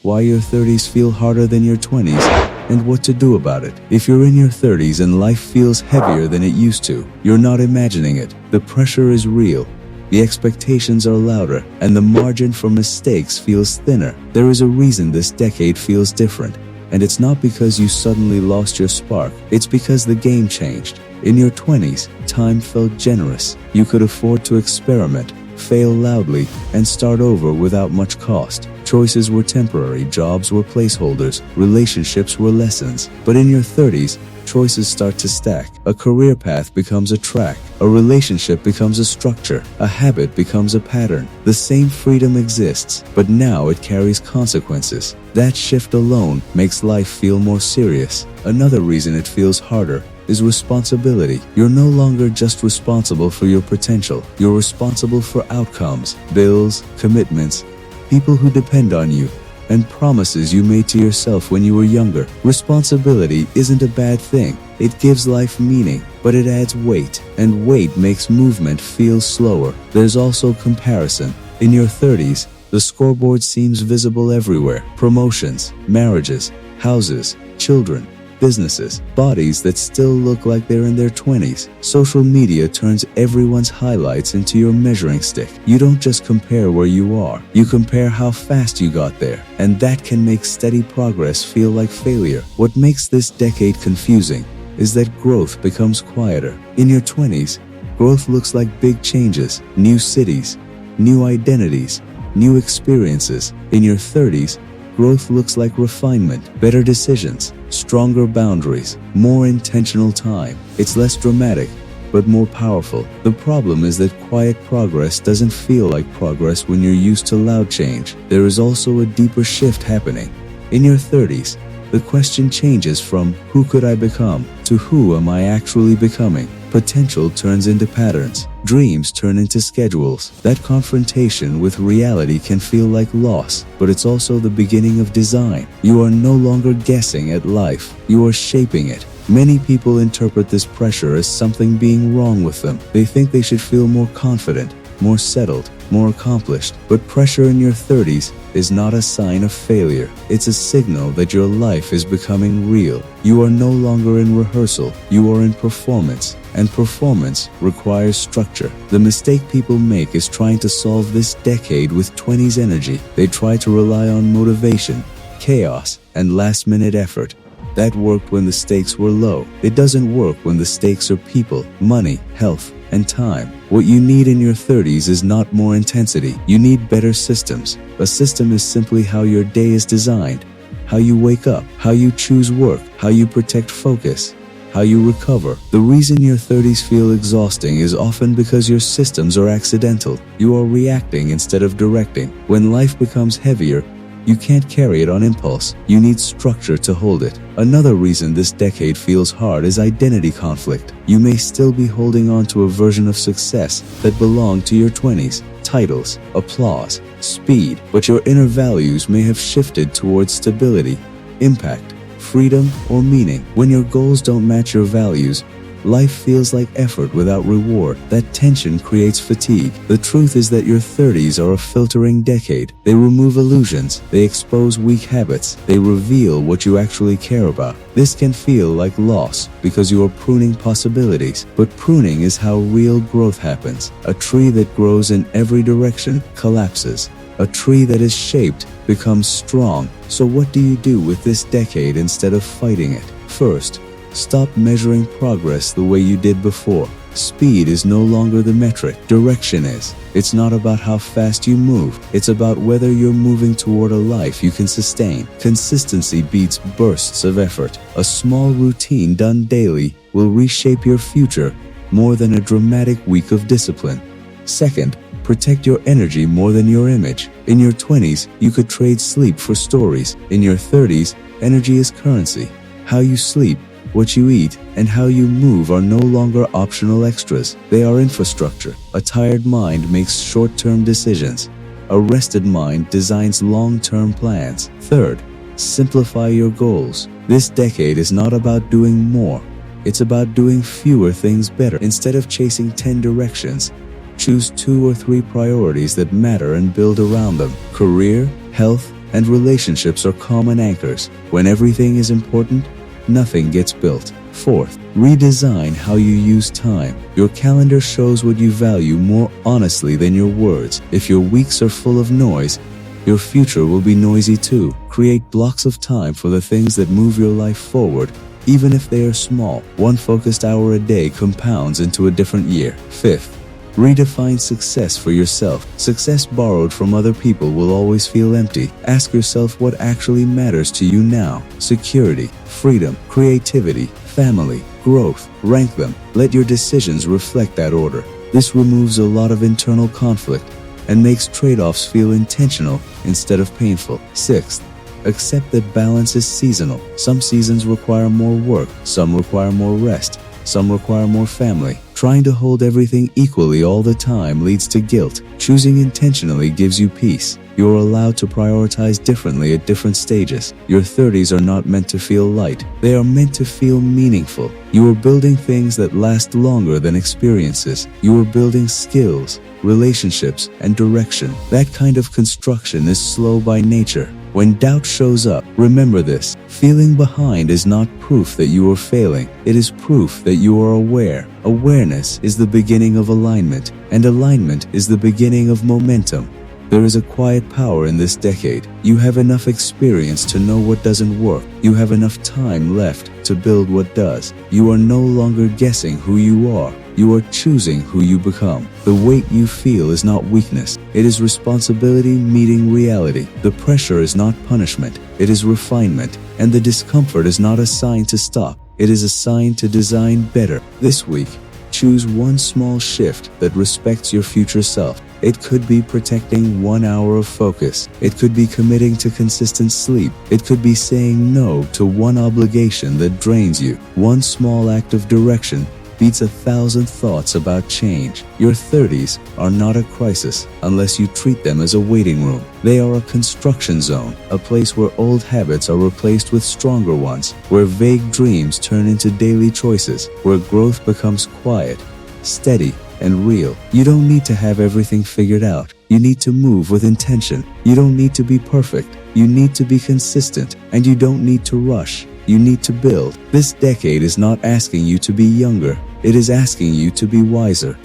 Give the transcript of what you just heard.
why your 30s feel harder than your 20s, and what to do about it. If you're in your 30s and life feels heavier than it used to, you're not imagining it. The pressure is real. The expectations are louder, and the margin for mistakes feels thinner. There is a reason this decade feels different, and it's not because you suddenly lost your spark. It's because the game changed. In your 20s, time felt generous. You could afford to experiment, fail loudly, and start over without much cost. Choices were temporary, jobs were placeholders, relationships were lessons. But in your 30s, choices start to stack. A career path becomes a track. A relationship becomes a structure. A habit becomes a pattern. The same freedom exists, but now it carries consequences. That shift alone makes life feel more serious. Another reason it feels harder is responsibility. You're no longer just responsible for your potential. You're responsible for outcomes, bills, commitments, people who depend on you, and promises you made to yourself when you were younger. Responsibility isn't a bad thing. It gives life meaning, but it adds weight, and weight makes movement feel slower. There's also comparison. In your 30s, the scoreboard seems visible everywhere. Promotions, marriages, houses, children, businesses, bodies that still look like they're in their 20s. Social media turns everyone's highlights into your measuring stick. You don't just compare where you are, you compare how fast you got there, and that can make steady progress feel like failure. What makes this decade confusing is that growth becomes quieter. In your 20s, growth looks like big changes, new cities, new identities, new experiences. In your 30s, growth looks like refinement, better decisions, stronger boundaries, more intentional time. It's less dramatic, but more powerful. The problem is that quiet progress doesn't feel like progress when you're used to loud change. There is also a deeper shift happening. In your 30s, the question changes from who could I become to who am I actually becoming. Potential turns into patterns. Dreams turn into schedules. That confrontation with reality can feel like loss, but it's also the beginning of design. You are no longer guessing at life. You are shaping it. Many people interpret this pressure as something being wrong with them. They think they should feel more confident, more settled, more accomplished. But pressure in your 30s is not a sign of failure. It's a signal that your life is becoming real. You are no longer in rehearsal. You are in performance, and performance requires structure. The mistake people make is trying to solve this decade with 20s energy. They try to rely on motivation, chaos, and last-minute effort. That worked when the stakes were low. It doesn't work when the stakes are people, money, health, and time. What you need in your 30s is not more intensity. You need better systems. A system is simply how your day is designed, how you wake up, how you choose work, how you protect focus, how you recover. The reason your 30s feel exhausting is often because your systems are accidental. You are reacting instead of directing. When life becomes heavier, you can't carry it on impulse. You need structure to hold it. Another reason this decade feels hard is identity conflict. You may still be holding on to a version of success that belonged to your 20s. Titles, applause, speed, but your inner values may have shifted towards stability, impact, freedom, or meaning. When your goals don't match your values, life feels like effort without reward. That tension creates fatigue. The truth is that your 30s are a filtering decade. They remove illusions. They expose weak habits. They reveal what you actually care about. This can feel like loss because you are pruning possibilities. But pruning is how real growth happens. A tree that grows in every direction collapses. A tree that is shaped becomes strong. So what do you do with this decade instead of fighting it? First, stop measuring progress the way you did before. Speed is no longer the metric. Direction is. It's not about how fast you move. It's about whether you're moving toward a life you can sustain. Consistency beats bursts of effort. A small routine done daily will reshape your future more than a dramatic week of discipline. Second, protect your energy more than your image. In your 20s, you could trade sleep for stories. In your 30s, energy is currency. How you sleep, what you eat, and how you move are no longer optional extras. They are infrastructure. A tired mind makes short-term decisions. A rested mind designs long-term plans. Third, simplify your goals. This decade is not about doing more. It's about doing fewer things better. Instead of chasing 10 directions, choose 2 or 3 priorities that matter and build around them. Career, health, and relationships are common anchors. When everything is important, nothing gets built. Fourth, redesign how you use time. Your calendar shows what you value more honestly than your words. If your weeks are full of noise, your future will be noisy too. Create blocks of time for the things that move your life forward, even if they are small. One focused hour a day compounds into a different year. Fifth, redefine success for yourself. Success borrowed from other people will always feel empty. Ask yourself what actually matters to you now. Security, freedom, creativity, family, growth. Rank them. Let your decisions reflect that order. This removes a lot of internal conflict and makes trade-offs feel intentional instead of painful. Sixth, accept that balance is seasonal. Some seasons require more work, some require more rest, some require more family. Trying to hold everything equally all the time leads to guilt. Choosing intentionally gives you peace. You are allowed to prioritize differently at different stages. Your 30s are not meant to feel light. They are meant to feel meaningful. You are building things that last longer than experiences. You are building skills, relationships, and direction. That kind of construction is slow by nature. When doubt shows up, remember this. Feeling behind is not proof that you are failing. It is proof that you are aware. Awareness is the beginning of alignment, and alignment is the beginning of momentum. There is a quiet power in this decade. You have enough experience to know what doesn't work. You have enough time left to build what does. You are no longer guessing who you are. You are choosing who you become. The weight you feel is not weakness. It is responsibility meeting reality. The pressure is not punishment. It is refinement. And the discomfort is not a sign to stop. It is a sign to design better. This week, choose one small shift that respects your future self. It could be protecting 1 hour of focus. It could be committing to consistent sleep. It could be saying no to one obligation that drains you. One small act of direction beats 1,000 thoughts about change. Your 30s are not a crisis unless you treat them as a waiting room. They are a construction zone, a place where old habits are replaced with stronger ones, where vague dreams turn into daily choices, where growth becomes quiet, steady, and real. You don't need to have everything figured out. You need to move with intention. You don't need to be perfect. You need to be consistent, and you don't need to rush. You need to build. This decade is not asking you to be younger. It is asking you to be wiser.